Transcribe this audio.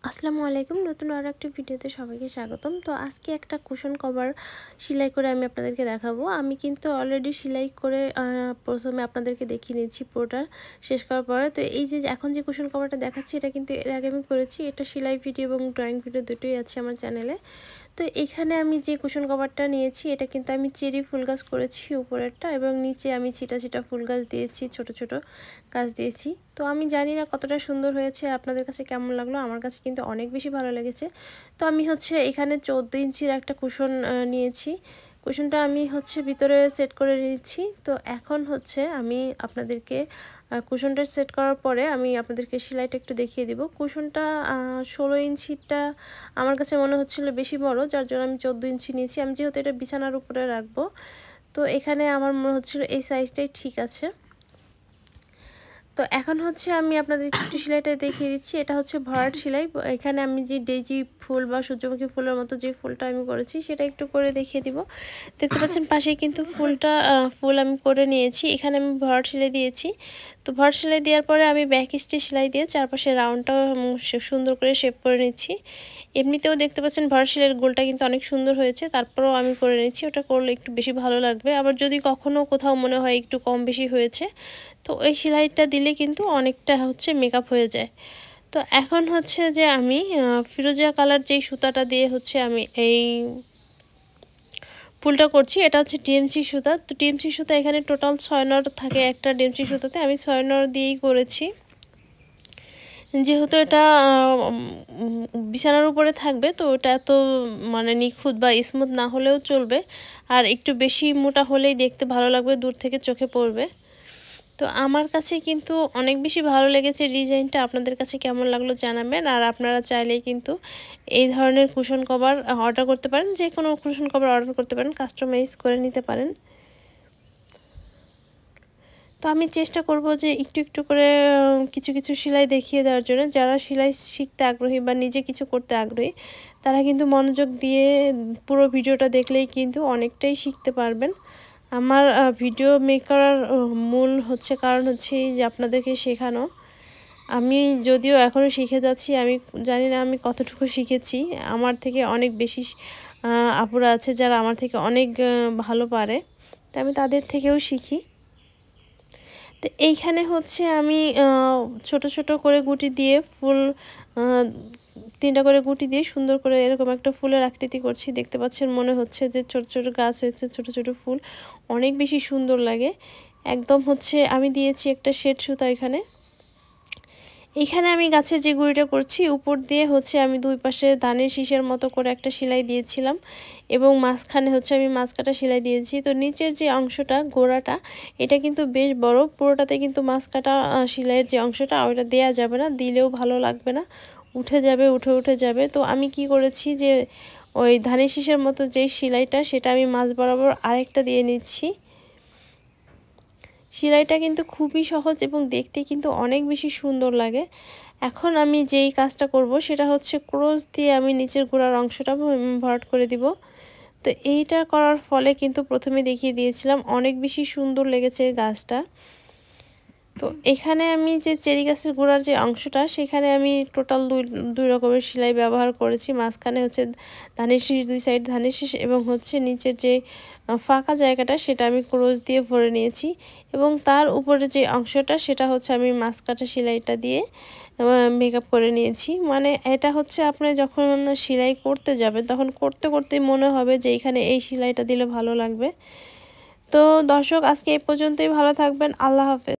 আসসালামু আলাইকুম। নতুন আরও একটা ভিডিওতে সবাইকে স্বাগতম। তো আজকে একটা কুশন কভার সেলাই করে আমি আপনাদেরকে দেখাবো। আমি কিন্তু অলরেডি সেলাই করে প্রথমে আপনাদেরকে দেখিয়ে নিচ্ছি পুরোটা শেষ করার পরে। তো এই যে এখন যে কুশন কভারটা দেখাচ্ছি এটা কিন্তু এর আগে আমি করেছি। এটা সেলাই ভিডিও এবং ড্রয়িং ভিডিও দুটোই আছে আমার চ্যানেলে। তো এখানে আমি যে কুশন কভারটা নিয়েছি এটা কিন্তু আমি চেরি ফুল গাছ করেছি উপরেরটা, এবং নিচে আমি ছিটা ছিটা ফুল গাছ দিয়েছি, ছোট ছোট গাছ দিয়েছি। তো আমি জানি না কতটা সুন্দর হয়েছে, আপনাদের কাছে কেমন লাগলো। আমার কাছে কিন্তু অনেক বেশি ভালো লেগেছে। তো আমি এখানে 14 ইঞ্চির একটা কুশন নিয়েছি। কুশনটা আমি ভিতরে সেট করে নিচ্ছি। তো এখন আমি আপনাদেরকে কুশনটা সেট করার পরে আমি আপনাদেরকে সেলাইটা একটু দেখিয়ে দিব। কুশনটা 16 ইঞ্চিটা আমার কাছে মনে হচ্ছিল বেশি বড়, যার জন্য আমি 14 ইঞ্চি নিয়েছি। আমি যেহেতু এটা বিছানার উপরে রাখবো, তো এখানে আমার মনে হচ্ছিল এই সাইজটাই ঠিক আছে। তো এখন আমি আপনাদেরকে একটু সেলাইটা দেখিয়ে দিচ্ছি। এটা ভরাট সেলাই। এখানে আমি যে ডেজি ফুল বা সূর্যমুখী ফুলের মতো যে ফুলটা আমি করেছি সেটা একটু করে দেখিয়ে দিব। দেখতে পাচ্ছেন পাশেই কিন্তু ফুল আমি করে নিয়েছি। এখানে আমি ভরাট সেলাই দিয়েছি। তো ভরাট সেলাই দেওয়ার পরে আমি ব্যাক স্টিচ সেলাই দিয়ে চারপাশে রাউন্ডটা সুন্দর করে শেপ করে নিচ্ছি। এমনিতেও দেখতে পাচ্ছেন ভরাট সেলাইয়ের গোলটা কিন্তু অনেক সুন্দর হয়েছে, তারপরেও আমি করে নিচ্ছি। ওটা করলে একটু বেশি ভালো লাগবে। আবার যদি কখনও কোথাও মনে হয় একটু কম বেশি হয়েছে, তো এই সেলাইটা দিলে কিন্তু অনেকটা মেকআপ হয়ে যায়। তো এখন যে আমি ফিরোজা কালার যেই সুতাটা দিয়ে আমি এই ফুলটা করছি, এটা ডিএমসি সুতা। তো ডিএমসি সুতা এখানে টোটাল 6 নট থাকে একটা ডিএমসি সুতাতে। আমি 6 নট দিয়েই করেছি, যেহেতু এটা বিছানার উপরে থাকবে। তো ওটা এত নিখুঁত বা স্মুথ না হলেও চলবে, আর একটু বেশি মোটা হলেই দেখতে ভালো লাগবে, দূর থেকে চোখে পড়বে। তো আমার কাছে কিন্তু অনেক বেশি ভালো লেগেছে ডিজাইনটা। আপনাদের কাছে কেমন লাগলো জানাবেন। আর আপনারা চাইলেই কিন্তু এই ধরনের কুশন কভার অর্ডার করতে পারেন, যে কোনো কুশন কভার অর্ডার করতে পারেন, কাস্টমাইজ করে নিতে পারেন। তো আমি চেষ্টা করব যে একটু একটু করে কিছু কিছু সেলাই দেখিয়ে দেওয়ার জন্য। যারা সেলাই শিখতে আগ্রহী বা নিজে কিছু করতে আগ্রহী, তারা কিন্তু মনোযোগ দিয়ে পুরো ভিডিওটা দেখলেই কিন্তু অনেকটাই শিখতে পারবেন। আমার ভিডিও মেক করার মূল কারণ এই যে আপনাদেরকে শেখানো। আমি যদিও এখনও শিখে যাচ্ছি, আমি জানি না আমি কতটুকু শিখেছি। আমার থেকে অনেক বেশি আপুরা আছে যারা আমার থেকে অনেক ভালো পারে, তো আমি তাদের থেকেও শিখি। তো এইখানে আমি ছোট ছোট করে গুটি দিয়ে ফুল 3টা করে গুটি দিয়ে সুন্দর করে এরকম একটা ফুলের আকৃতি করছি। দেখতে পাচ্ছেন মনে হচ্ছে যে ছোট ছোট গাছ হয়েছে, ছোট ছোট ফুল, অনেক বেশি সুন্দর লাগে একদম। আমি দিয়েছি একটা শেড সুতা এখানে আমি গাছের যে গুঁড়িটা করছি উপর দিয়ে আমি দুই পাশে ধানের শীষের মতো করে একটা সেলাই দিয়েছিলাম, এবং মাঝখানে আমি মাঝকাটা সেলাই দিয়েছি। তো নিচের যে অংশটা গোড়াটা এটা কিন্তু বেশ বড়, পুরোটাতে কিন্তু মাঝকাটা সেলাইয়ের যে অংশটা ওটা দেয়া যাবে না, দিলেও ভালো লাগবে না, উঠে যাবে, উঠে যাবে। তো আমি কি করেছি যে ওই ধানের শীষের মতো যেই সেলাইটা সেটা আমি মাঝ বরাবর আরেকটা দিয়ে নিচ্ছি। সেলাইটা কিন্তু খুবই সহজ এবং দেখতে কিন্তু অনেক বেশি সুন্দর লাগে। এখন আমি যেই কাজটা করব সেটা ক্রোশ দিয়ে আমি নিচের গোড়ার অংশটা ভরাট করে দিব। তো এইটা করার ফলে কিন্তু প্রথমে দেখিয়ে দিয়েছিলাম অনেক বেশি সুন্দর লেগেছে গাছটা। তো এখানে আমি যে চেরি গাছের গোড়ার যে অংশটা সেখানে আমি টোটাল দুই রকমের সেলাই ব্যবহার করেছি। মাঝখানে ধানের শীষ, দুই সাইড ধানের শীষ, এবং নিচের যে ফাঁকা জায়গাটা সেটা আমি ক্রোশ দিয়ে ভরে নিয়েছি, এবং তার উপরে যে অংশটা সেটা আমি মাঝকাটা সেলাইটা দিয়ে মেকআপ করে নিয়েছি। এটা আপনি যখন সেলাই করতে যাবেন তখন করতে করতেই মনে হবে যে এখানে এই সেলাইটা দিলে ভালো লাগবে। তো দর্শক, আজকে এই পর্যন্তই। ভালো থাকবেন। আল্লাহ হাফেজ।